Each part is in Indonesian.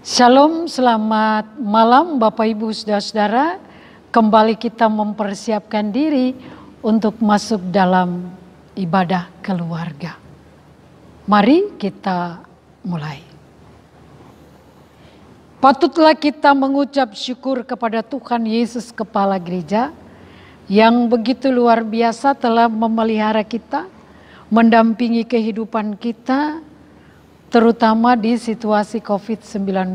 Shalom, selamat malam Bapak Ibu Saudara-saudara. Kembali kita mempersiapkan diri untuk masuk dalam ibadah keluarga. Mari kita mulai. Patutlah kita mengucap syukur kepada Tuhan Yesus Kepala Gereja yang begitu luar biasa telah memelihara kita, mendampingi kehidupan kita, terutama di situasi COVID-19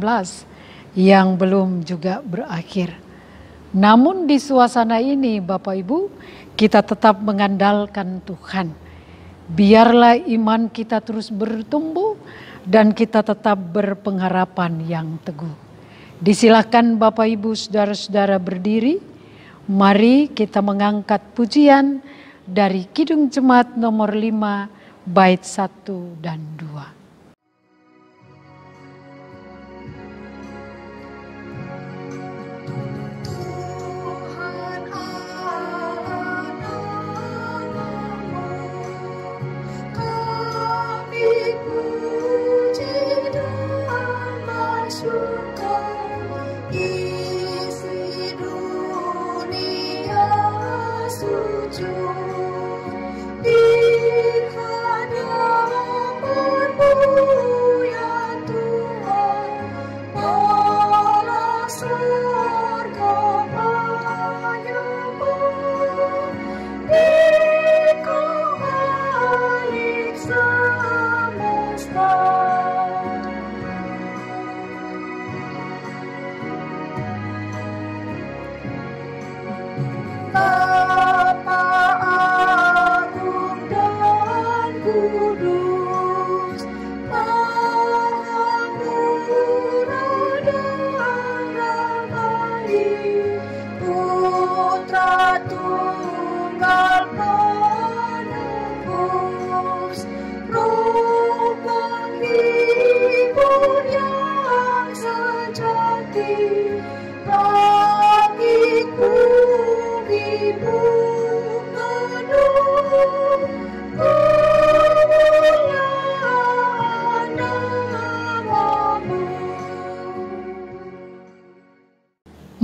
yang belum juga berakhir. Namun di suasana ini Bapak Ibu, kita tetap mengandalkan Tuhan. Biarlah iman kita terus bertumbuh dan kita tetap berpengharapan yang teguh. Disilakan Bapak Ibu Saudara-saudara berdiri. Mari kita mengangkat pujian dari Kidung Jemaat nomor 5 bait 1 dan 2.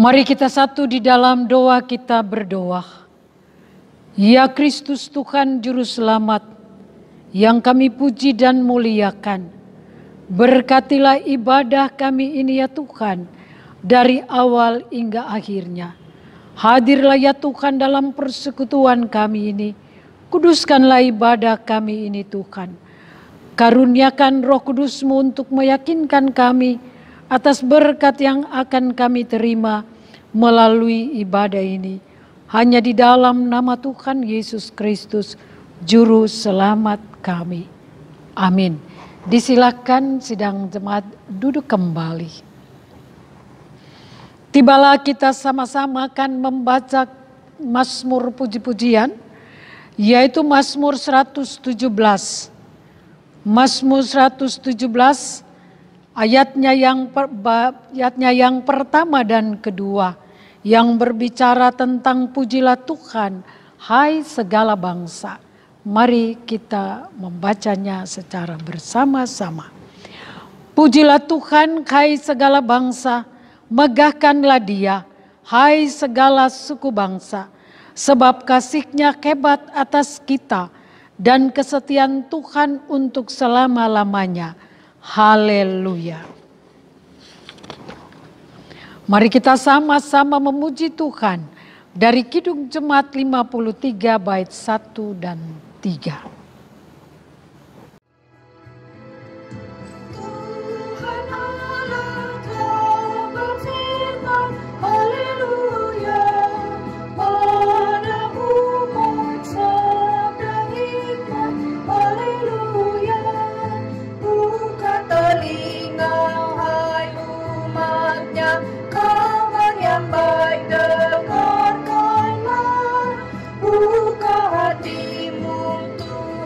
Mari kita satu di dalam doa kita berdoa. Ya Kristus Tuhan Juru Selamat yang kami puji dan muliakan. Berkatilah ibadah kami ini ya Tuhan dari awal hingga akhirnya. Hadirlah ya Tuhan dalam persekutuan kami ini. Kuduskanlah ibadah kami ini Tuhan. Karuniakan Roh Kudus-Mu untuk meyakinkan kami atas berkat yang akan kami terima melalui ibadah ini. Hanya di dalam nama Tuhan Yesus Kristus, Juru Selamat kami. Amin. Disilakan sidang jemaat duduk kembali. Tibalah kita sama-sama akan membaca Mazmur puji-pujian, yaitu Mazmur 117. Mazmur 117 ayatnya yang pertama dan kedua yang berbicara tentang pujilah Tuhan, hai segala bangsa. Mari kita membacanya secara bersama-sama. Pujilah Tuhan, hai segala bangsa, megahkanlah Dia, hai segala suku bangsa, sebab kasih-Nya hebat atas kita dan kesetiaan Tuhan untuk selama-lamanya. Haleluya. Mari kita sama-sama memuji Tuhan dari Kidung Jemaat 53 bait 1 dan 3. Buka hatimu untuk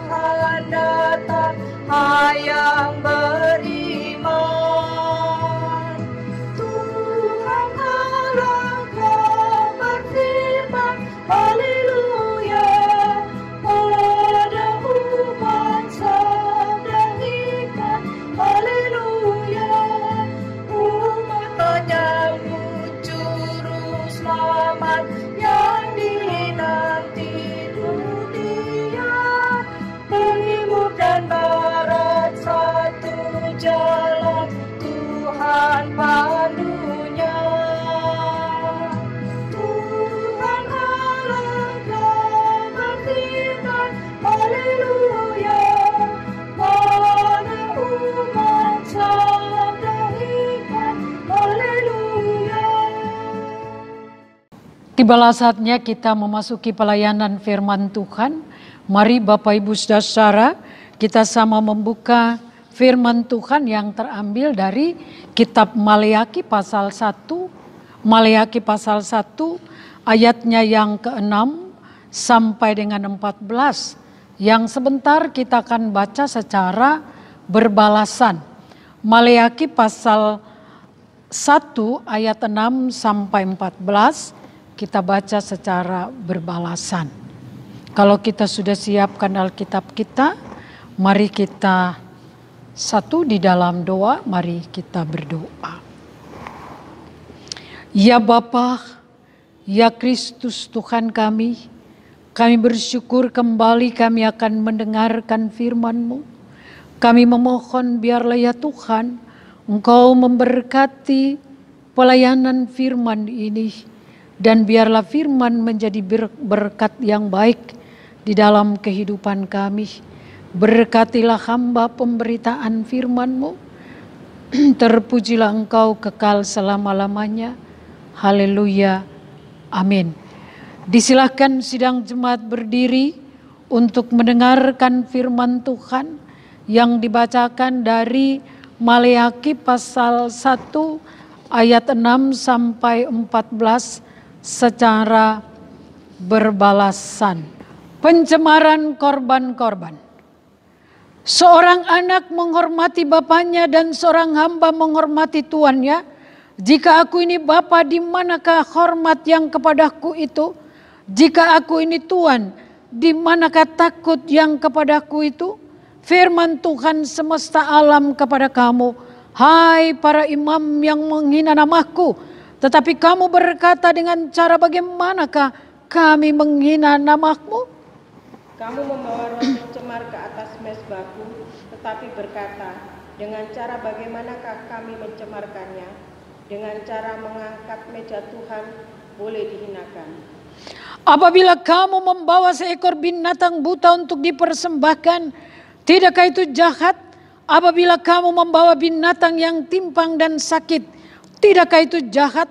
Tibalah saatnya kita memasuki pelayanan firman Tuhan. Mari Bapak Ibu Saudara, kita sama membuka firman Tuhan yang terambil dari kitab Maleakhi pasal 1. Maleakhi pasal 1 ayatnya yang ke-6 sampai dengan 14. Yang sebentar kita akan baca secara berbalasan. Maleakhi pasal 1 ayat 6 sampai 14 kita baca secara berbalasan. Kalau kita sudah siapkan Alkitab kita, mari kita satu di dalam doa, mari kita berdoa. Ya Bapa, ya Kristus Tuhan kami bersyukur kembali kami akan mendengarkan firman-Mu. Kami memohon biarlah ya Tuhan, Engkau memberkati pelayanan firman ini. Dan biarlah firman menjadi berkat yang baik di dalam kehidupan kami. Berkatilah hamba pemberitaan firman-Mu. Terpujilah Engkau kekal selama-lamanya. Haleluya. Amin. Disilahkan sidang jemaat berdiri untuk mendengarkan firman Tuhan yang dibacakan dari Maleakhi pasal 1 ayat 6 sampai 14 secara berbalasan. Pencemaran korban-korban. Seorang anak menghormati bapaknya dan seorang hamba menghormati tuannya. Jika aku ini bapa, di manakah hormat yang kepadaku itu? Jika aku ini tuan, di manakah takut yang kepadaku itu? Firman Tuhan semesta alam kepada kamu, hai para imam yang menghina namaku, tetapi kamu berkata dengan cara bagaimanakah kami menghina namamu? Kamu membawa roti cemar ke atas mezbahku, tetapi berkata, dengan cara bagaimanakah kami mencemarkannya? Dengan cara mengangkat meja Tuhan, boleh dihinakan. Apabila kamu membawa seekor binatang buta untuk dipersembahkan, tidakkah itu jahat? Apabila kamu membawa binatang yang timpang dan sakit, tidakkah itu jahat?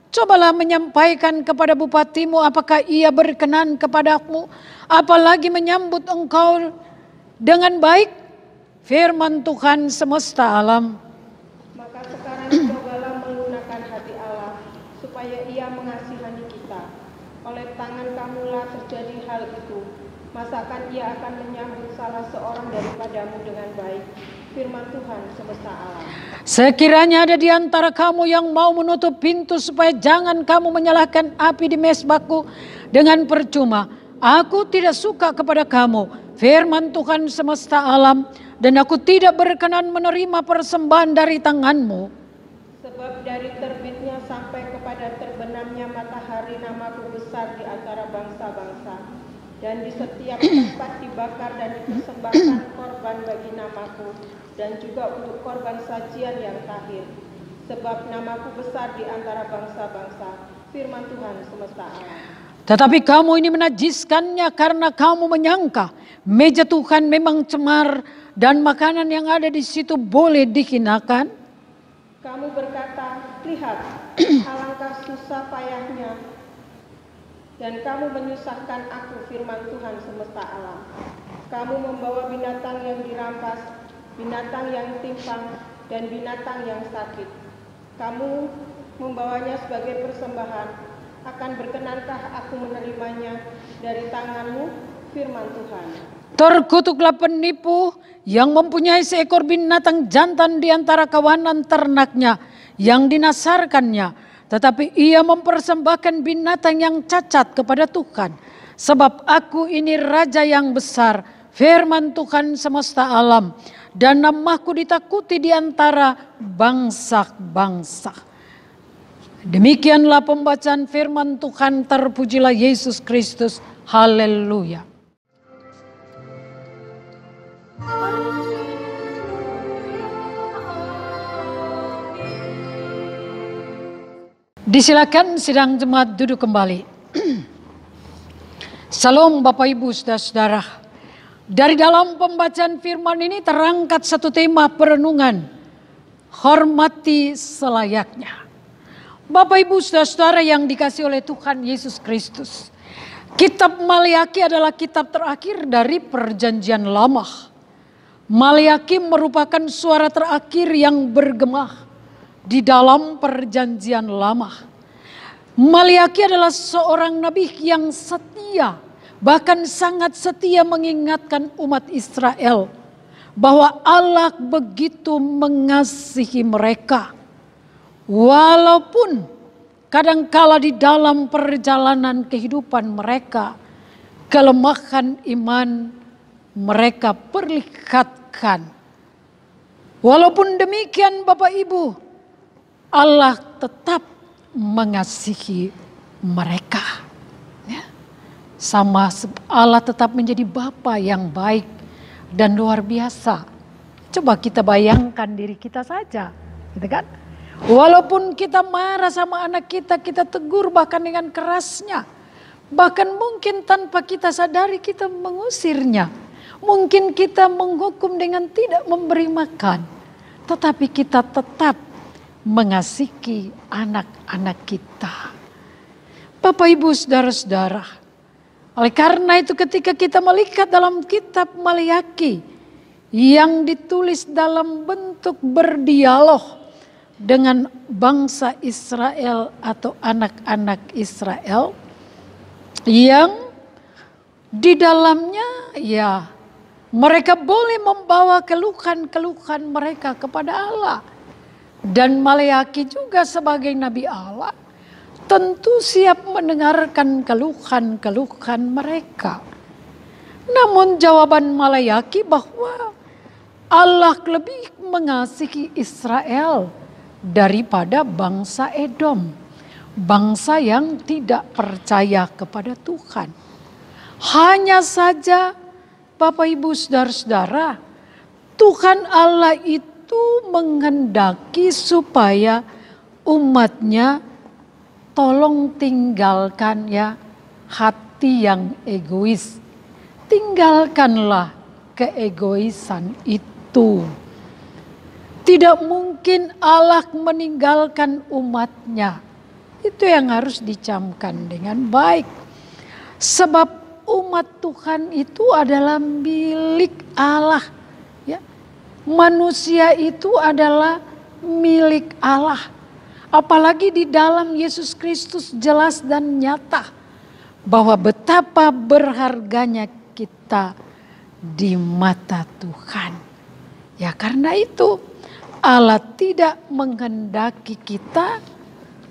Cobalah menyampaikan kepada bupatimu apakah ia berkenan kepadamu, apalagi menyambut engkau dengan baik. Firman Tuhan semesta alam. Maka sekarang cobalah menggunakan hati Allah, supaya ia mengasihani kita. Oleh tangan kamulah terjadi hal itu. Masakan ia akan menyambut salah seorang daripadamu dengan baik? Firman Tuhan semesta alam. Sekiranya ada di antara kamu yang mau menutup pintu supaya jangan kamu menyalakan api di mezbahku dengan percuma, aku tidak suka kepada kamu. Firman Tuhan semesta alam, dan aku tidak berkenan menerima persembahan dari tanganmu. Sebab dari terbitnya sampai kepada terbenamnya matahari namaku besar di antara bangsa-bangsa. Dan di setiap tempat dibakar dan dipersembahkan korban bagi namaku, dan juga untuk korban sajian yang tahir. Sebab namaku besar di antara bangsa-bangsa. Firman Tuhan semesta alam. Tetapi kamu ini menajiskannya karena kamu menyangka meja Tuhan memang cemar dan makanan yang ada di situ boleh dihinakan. Kamu berkata, lihat, alangkah susah payahnya. Dan kamu menyusahkan aku, firman Tuhan semesta alam. Kamu membawa binatang yang dirampas, binatang yang timpang, dan binatang yang sakit. Kamu membawanya sebagai persembahan. Akan berkenankah aku menerimanya dari tanganmu, firman Tuhan? Terkutuklah penipu yang mempunyai seekor binatang jantan di antara kawanan ternaknya yang dinasarkannya. Tetapi ia mempersembahkan binatang yang cacat kepada Tuhan. Sebab aku ini raja yang besar, firman Tuhan semesta alam. Dan namaku ditakuti di antara bangsa-bangsa. Demikianlah pembacaan firman Tuhan, terpujilah Yesus Kristus. Haleluya. Disilakan sidang jemaat duduk kembali. Salam Bapak Ibu Saudara-saudara. Dari dalam pembacaan firman ini terangkat satu tema perenungan. Hormati selayaknya. Bapak Ibu Saudara-saudara yang dikasihi oleh Tuhan Yesus Kristus. Kitab Maleakhi adalah kitab terakhir dari Perjanjian Lama. Maleakhi merupakan suara terakhir yang bergema di dalam Perjanjian Lama. Maleakhi adalah seorang nabi yang setia, bahkan sangat setia mengingatkan umat Israel bahwa Allah begitu mengasihi mereka. Walaupun kadangkala di dalam perjalanan kehidupan mereka, kelemahan iman mereka perlihatkan. Walaupun demikian Bapak Ibu, Allah tetap mengasihi mereka. Ya. Allah tetap menjadi Bapa yang baik dan luar biasa. Coba kita bayangkan diri kita saja, gitu kan? Walaupun kita marah sama anak kita, kita tegur bahkan dengan kerasnya. Bahkan mungkin tanpa kita sadari kita mengusirnya. Mungkin kita menghukum dengan tidak memberi makan. Tetapi kita tetap mengasihi anak-anak kita. Bapak Ibu Saudara-saudara. Oleh karena itu ketika kita melihat dalam kitab Maleakhi yang ditulis dalam bentuk berdialog dengan bangsa Israel atau anak-anak Israel yang di dalamnya ya mereka boleh membawa keluhan-keluhan mereka kepada Allah. Dan Maleakhi juga sebagai nabi Allah tentu siap mendengarkan keluhan-keluhan mereka. Namun jawaban Maleakhi bahwa Allah lebih mengasihi Israel daripada bangsa Edom, bangsa yang tidak percaya kepada Tuhan. Hanya saja Bapak Ibu Saudara-saudara, Tuhan Allah itu menghendaki supaya umatnya tolong tinggalkan ya hati yang egois. Tinggalkanlah keegoisan itu. Tidak mungkin Allah meninggalkan umatnya. Itu yang harus dicamkan dengan baik. Sebab umat Tuhan itu adalah milik Allah. Ya. Manusia itu adalah milik Allah. Apalagi di dalam Yesus Kristus jelas dan nyata. Bahwa betapa berharganya kita di mata Tuhan. Ya karena itu Allah tidak menghendaki kita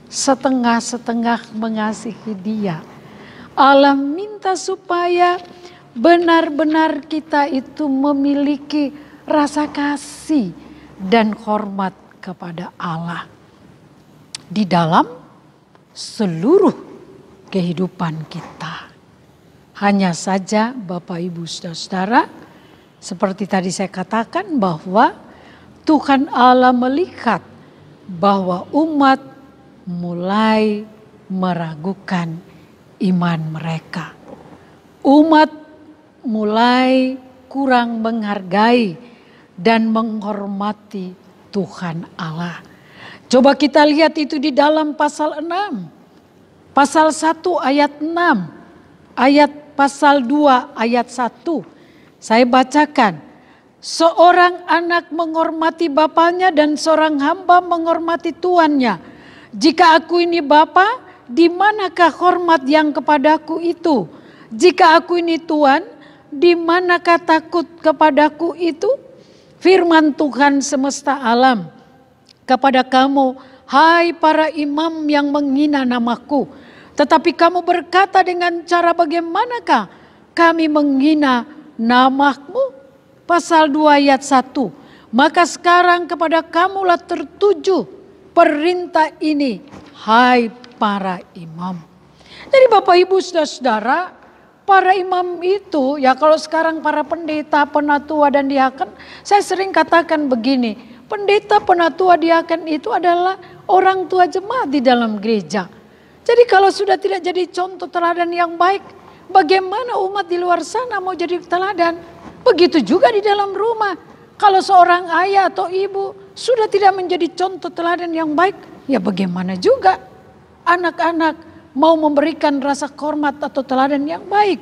setengah-setengah mengasihi Dia. Allah minta supaya benar-benar kita itu memiliki rasa kasih dan hormat kepada Allah di dalam seluruh kehidupan kita. Hanya saja Bapak Ibu Saudara, seperti tadi saya katakan bahwa Tuhan Allah melihat bahwa umat mulai meragukan iman mereka. Umat mulai kurang menghargai dan menghormati Tuhan Allah. Coba kita lihat itu di dalam pasal 6. Pasal 1 ayat 6. Ayat pasal 2 ayat 1. Saya bacakan. Seorang anak menghormati bapaknya dan seorang hamba menghormati tuannya. Jika aku ini bapa, di manakah hormat yang kepadaku itu? Jika aku ini tuan, di manakah takut kepadaku itu? Firman Tuhan semesta alam kepada kamu, hai para imam yang menghina namaku. Tetapi kamu berkata dengan cara bagaimanakah kami menghina namamu? Pasal 2 ayat 1. Maka sekarang kepada kamulah tertuju perintah ini, hai para imam. Jadi Bapak Ibu Saudara, para imam itu ya kalau sekarang para pendeta, penatua dan diaken, saya sering katakan begini, pendeta, penatua, diaken itu adalah orang tua jemaat di dalam gereja. Jadi kalau sudah tidak jadi contoh teladan yang baik, bagaimana umat di luar sana mau jadi teladan? Begitu juga di dalam rumah. Kalau seorang ayah atau ibu sudah tidak menjadi contoh teladan yang baik, ya bagaimana juga anak-anak mau memberikan rasa hormat atau teladan yang baik.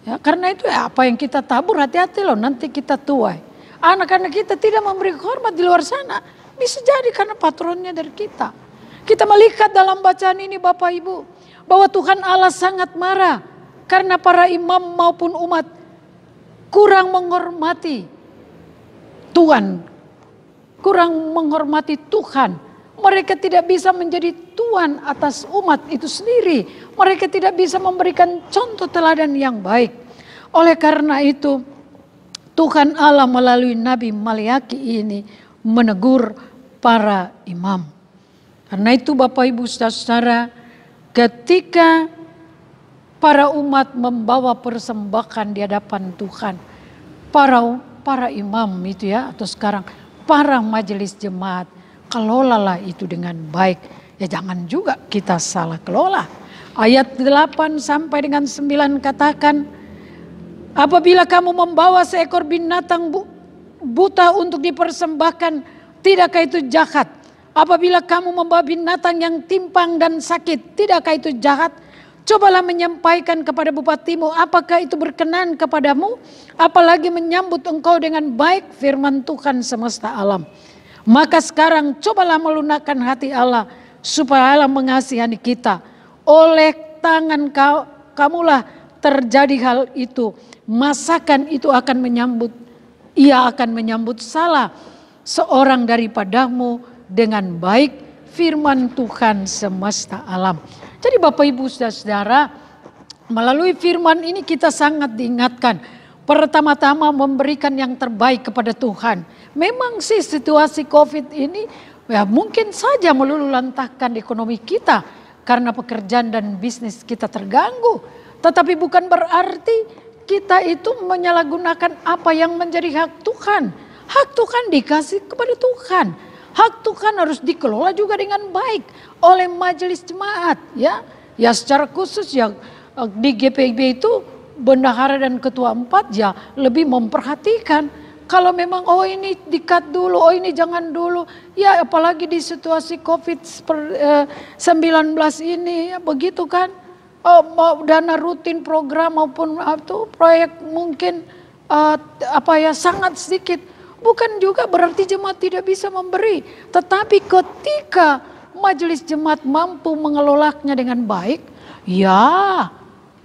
Ya, karena itu ya apa yang kita tabur, hati-hati loh, nanti kita tuai. Anak-anak kita tidak memberi hormat di luar sana, bisa jadi karena patronnya dari kita. Kita melihat dalam bacaan ini Bapak Ibu, bahwa Tuhan Allah sangat marah karena para imam maupun umat kurang menghormati Tuhan, kurang menghormati Tuhan. Mereka tidak bisa menjadi tuan atas umat itu sendiri. Mereka tidak bisa memberikan contoh teladan yang baik. Oleh karena itu, Tuhan Allah melalui Nabi Maliaki ini menegur para imam. Karena itu Bapak Ibu saudara, ketika para umat membawa persembahan di hadapan Tuhan, para imam itu ya, atau sekarang para majelis jemaat, kelolalah itu dengan baik. Ya jangan juga kita salah kelola. Ayat 8 sampai dengan 9 katakan, apabila kamu membawa seekor binatang buta untuk dipersembahkan, tidakkah itu jahat? Apabila kamu membawa binatang yang timpang dan sakit, tidakkah itu jahat? Cobalah menyampaikan kepada bupatimu, apakah itu berkenan kepadamu? Apalagi menyambut engkau dengan baik, firman Tuhan semesta alam. Maka sekarang cobalah melunakkan hati Allah, supaya Allah mengasihani kita. Oleh tangan kamulah terjadi hal itu. Masakan itu akan menyambut, ia akan menyambut salah seorang daripadamu dengan baik, firman Tuhan semesta alam. Jadi Bapak Ibu saudara, melalui firman ini kita sangat diingatkan. Pertama-tama memberikan yang terbaik kepada Tuhan. Memang sih situasi COVID ini ya mungkin saja meluluhlantahkan ekonomi kita. Karena pekerjaan dan bisnis kita terganggu. Tetapi bukan berarti kita itu menyalahgunakan apa yang menjadi hak Tuhan. Hak Tuhan dikasih kepada Tuhan. Hak Tuhan harus dikelola juga dengan baik oleh majelis jemaat. Ya secara khusus ya di GPIB itu bendahara dan ketua 4 ya lebih memperhatikan. Kalau memang ini di-cut dulu, ini jangan dulu. Ya apalagi di situasi COVID-19 ini ya begitu kan. Dana rutin program maupun proyek mungkin sangat sedikit. Bukan juga berarti jemaat tidak bisa memberi. Tetapi ketika majelis jemaat mampu mengelolanya dengan baik, ya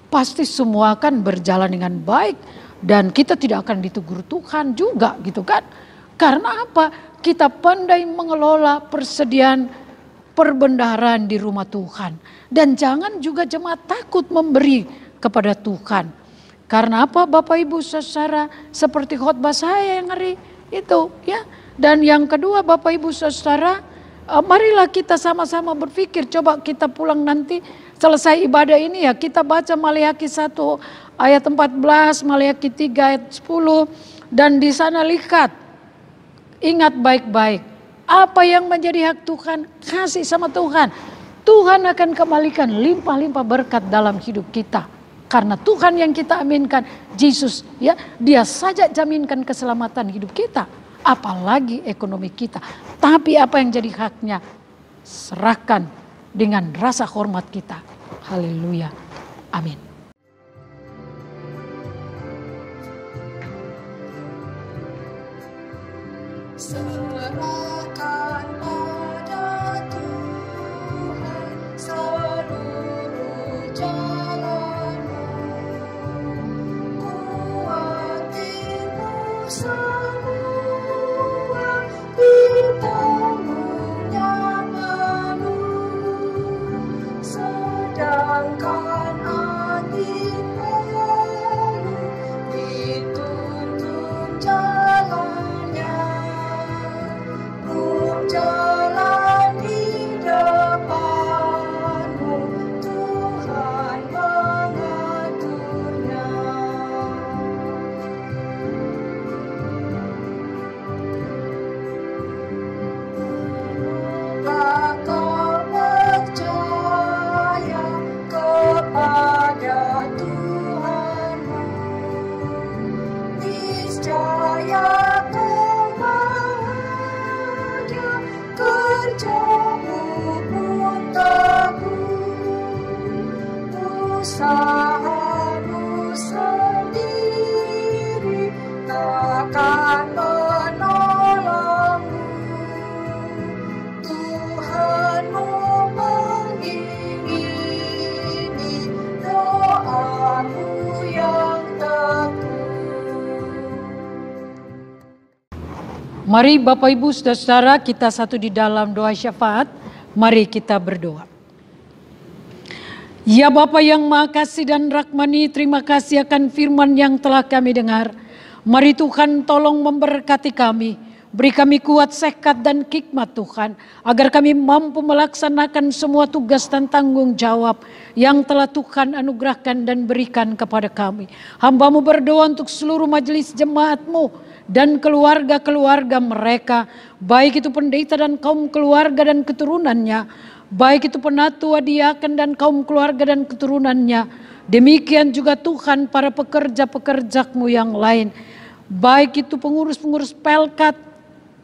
pasti semua akan berjalan dengan baik. Dan kita tidak akan ditegur Tuhan juga gitu kan. Karena apa? Kita pandai mengelola persediaan perbendaharaan di rumah Tuhan. Dan jangan juga jemaat takut memberi kepada Tuhan. Karena apa Bapak Ibu saudara, seperti khotbah saya yang hari itu ya. Dan yang kedua Bapak Ibu saudara, marilah kita sama-sama berpikir, coba kita pulang nanti selesai ibadah ini ya, kita baca Maliaki 1 ayat 14, Maliaki 3 ayat 10, dan di sana lihat, ingat baik-baik, apa yang menjadi hak Tuhan, kasih sama Tuhan. Tuhan akan kembalikan limpah-limpah berkat dalam hidup kita. Karena Tuhan yang kita aminkan, Yesus ya, dia saja jaminkan keselamatan hidup kita. Apalagi ekonomi kita. Tapi apa yang jadi haknya, serahkan dengan rasa hormat kita. Haleluya. Amin. Serahkan pada Tuhan seluruh jalanmu, kuatimu semua ditemunya penuh, sedangkan angin penuh dituntun jalannya. Mari Bapak Ibu Saudara-saudara, kita satu di dalam doa syafaat. Mari kita berdoa. Ya Bapa yang Maha Kasih dan Rahmani, terima kasih akan firman yang telah kami dengar. Mari Tuhan tolong memberkati kami. Beri kami kuat, sehat dan hikmat Tuhan. Agar kami mampu melaksanakan semua tugas dan tanggung jawab yang telah Tuhan anugerahkan dan berikan kepada kami. Hamba-Mu berdoa untuk seluruh majelis jemaat-Mu dan keluarga-keluarga mereka, baik itu pendeta dan kaum keluarga dan keturunannya, baik itu penatua, diaken dan kaum keluarga dan keturunannya. Demikian juga Tuhan para pekerja-pekerja-Mu yang lain, baik itu pengurus-pengurus pelkat,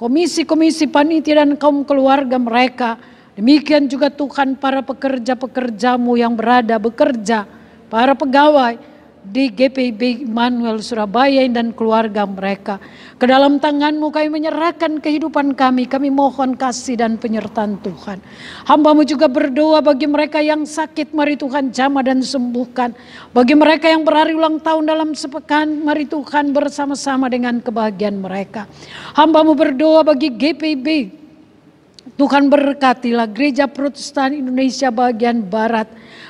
komisi-komisi panitia dan kaum keluarga mereka. Demikian juga Tuhan para pekerja-pekerja-Mu yang berada bekerja, para pegawai di GPIB Immanuel Surabaya dan keluarga mereka. Ke dalam tangan-Mu kami menyerahkan kehidupan kami. Kami mohon kasih dan penyertaan Tuhan. Hamba-Mu juga berdoa bagi mereka yang sakit, mari Tuhan jamah dan sembuhkan. Bagi mereka yang berhari ulang tahun dalam sepekan, mari Tuhan bersama-sama dengan kebahagiaan mereka. Hamba-Mu berdoa bagi GPIB, Tuhan berkatilah Gereja Protestan Indonesia bagian Barat,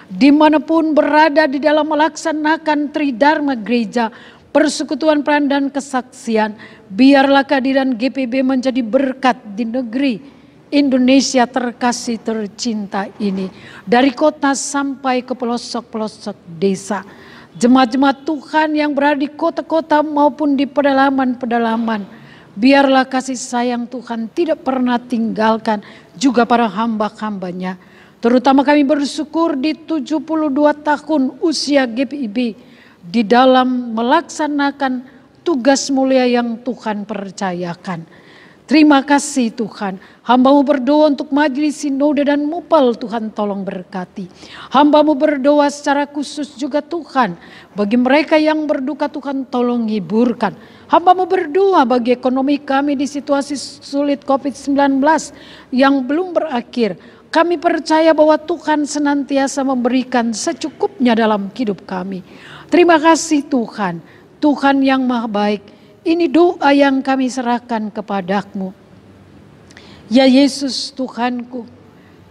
dimanapun berada di dalam melaksanakan Tridharma Gereja, persekutuan peran dan kesaksian. Biarlah kehadiran GPIB menjadi berkat di negeri Indonesia terkasih tercinta ini. Dari kota sampai ke pelosok-pelosok desa. Jemaat-jemaat Tuhan yang berada di kota-kota maupun di pedalaman-pedalaman. Biarlah kasih sayang Tuhan tidak pernah tinggalkan juga para hamba-hambanya. Terutama kami bersyukur di 72 tahun usia GPIB di dalam melaksanakan tugas mulia yang Tuhan percayakan. Terima kasih Tuhan. Hamba-Mu berdoa untuk majelis sinode dan mupal, Tuhan tolong berkati. Hamba-Mu berdoa secara khusus juga Tuhan, bagi mereka yang berduka Tuhan tolong hiburkan. Hamba-Mu berdoa bagi ekonomi kami di situasi sulit COVID-19 yang belum berakhir. Kami percaya bahwa Tuhan senantiasa memberikan secukupnya dalam hidup kami. Terima kasih Tuhan, Tuhan yang maha baik. Ini doa yang kami serahkan kepada-Mu. Ya Yesus Tuhanku,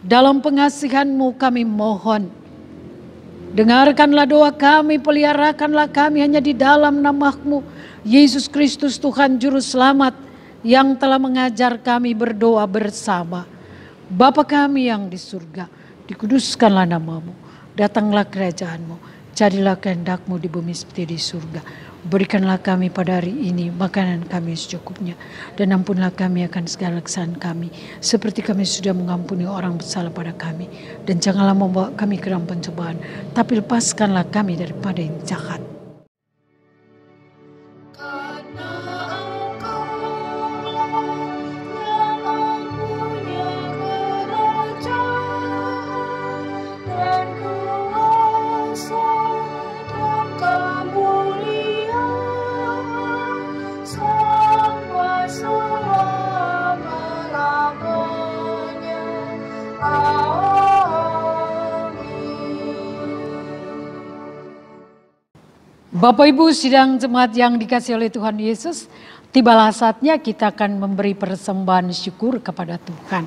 dalam pengasihan-Mu kami mohon. Dengarkanlah doa kami, peliharakanlah kami hanya di dalam nama-Mu. Yesus Kristus Tuhan Juru Selamat yang telah mengajar kami berdoa bersama. Bapa kami yang di surga, dikuduskanlah nama-Mu, datanglah kerajaan-Mu, jadilah kehendak-Mu di bumi seperti di surga. Berikanlah kami pada hari ini makanan kami secukupnya, dan ampunlah kami akan segala kesalahan kami, seperti kami sudah mengampuni orang bersalah pada kami. Dan janganlah membawa kami ke dalam pencobaan, tapi lepaskanlah kami daripada yang jahat. Bapak Ibu sidang jemaat yang dikasihi oleh Tuhan Yesus, tibalah saatnya kita akan memberi persembahan syukur kepada Tuhan.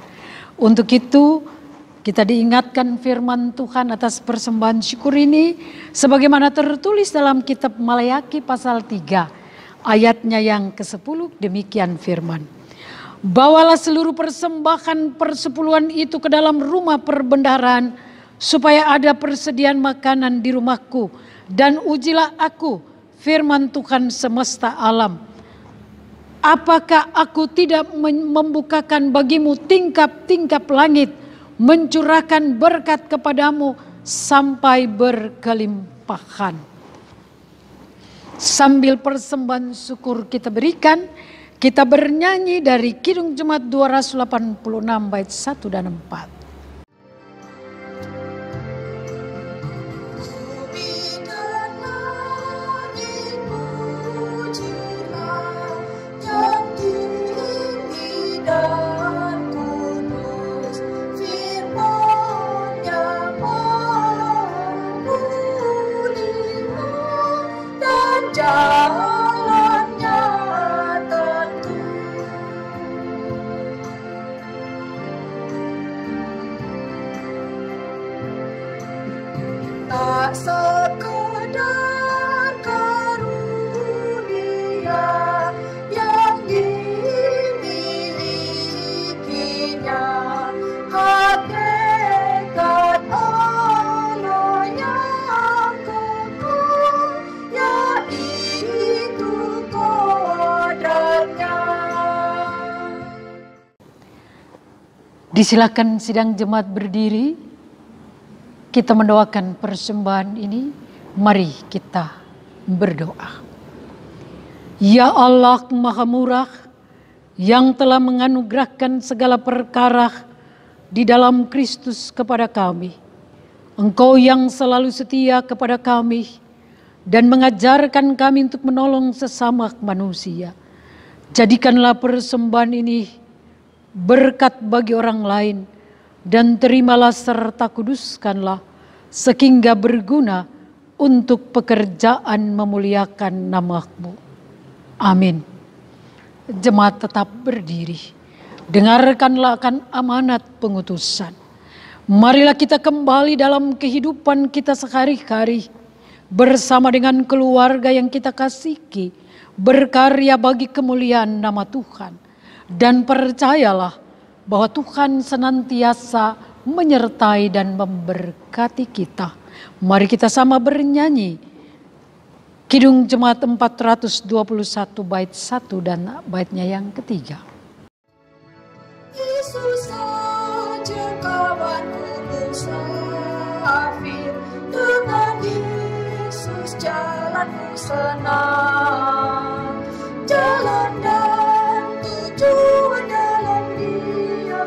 Untuk itu kita diingatkan firman Tuhan atas persembahan syukur ini sebagaimana tertulis dalam kitab Maleakhi pasal 3 ayatnya yang ke-10, demikian firman. Bawalah seluruh persembahan persepuluhan itu ke dalam rumah perbendaharaan supaya ada persediaan makanan di rumahku. Dan ujilah aku, firman Tuhan semesta alam. Apakah aku tidak membukakan bagimu tingkap-tingkap langit, mencurahkan berkat kepadamu sampai berkelimpahan. Sambil persembahan syukur kita berikan, kita bernyanyi dari Kidung Jemaat 286 bait 1 dan 4. Disilakan sidang jemaat berdiri. Kita mendoakan persembahan ini. Mari kita berdoa. Ya Allah Maha Murah, yang telah menganugerahkan segala perkara di dalam Kristus kepada kami. Engkau yang selalu setia kepada kami dan mengajarkan kami untuk menolong sesama manusia. Jadikanlah persembahan ini berkat bagi orang lain, dan terimalah serta kuduskanlah sehingga berguna untuk pekerjaan memuliakan nama-Mu. Amin. Jemaat tetap berdiri. Dengarkanlah akan amanat pengutusan. Marilah kita kembali dalam kehidupan kita sehari-hari bersama dengan keluarga yang kita kasihi, berkarya bagi kemuliaan nama Tuhan. Dan percayalah bahwa Tuhan senantiasa menyertai dan memberkati kita. Mari kita sama bernyanyi Kidung Jemaat 421 bait 1 dan baitnya yang ketiga. Yesus saja kawanku musafir, dengan Yesus jalanku senang, jalan dan tujuan dalam Dia,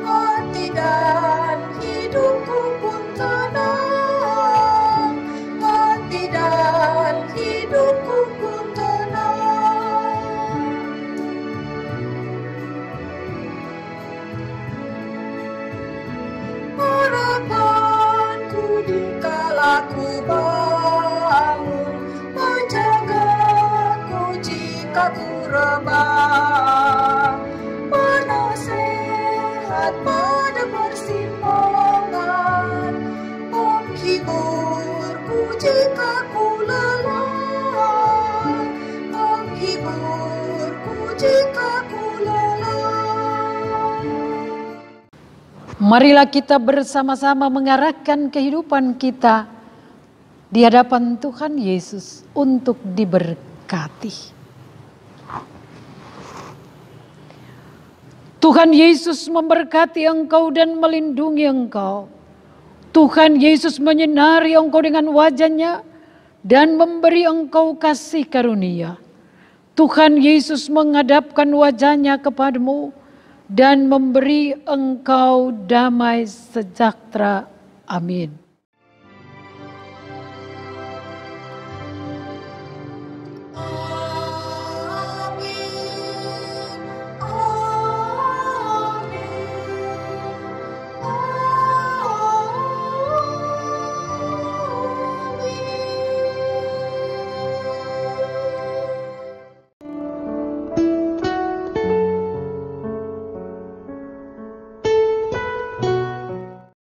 hati dan hidupku pun tenang, hati dan hidupku pun tenang. Harapanku dikala ku bangun, menjagaku jika ku rebah, penasehat pada persimpangan, penghiburku jika ku lelah, penghiburku jika ku lelah. Marilah kita bersama-sama mengarahkan kehidupan kita di hadapan Tuhan Yesus untuk diberkati. Tuhan Yesus memberkati engkau dan melindungi engkau. Tuhan Yesus menyinari engkau dengan wajah-Nya dan memberi engkau kasih karunia. Tuhan Yesus menghadapkan wajah-Nya kepadamu dan memberi engkau damai sejahtera. Amin.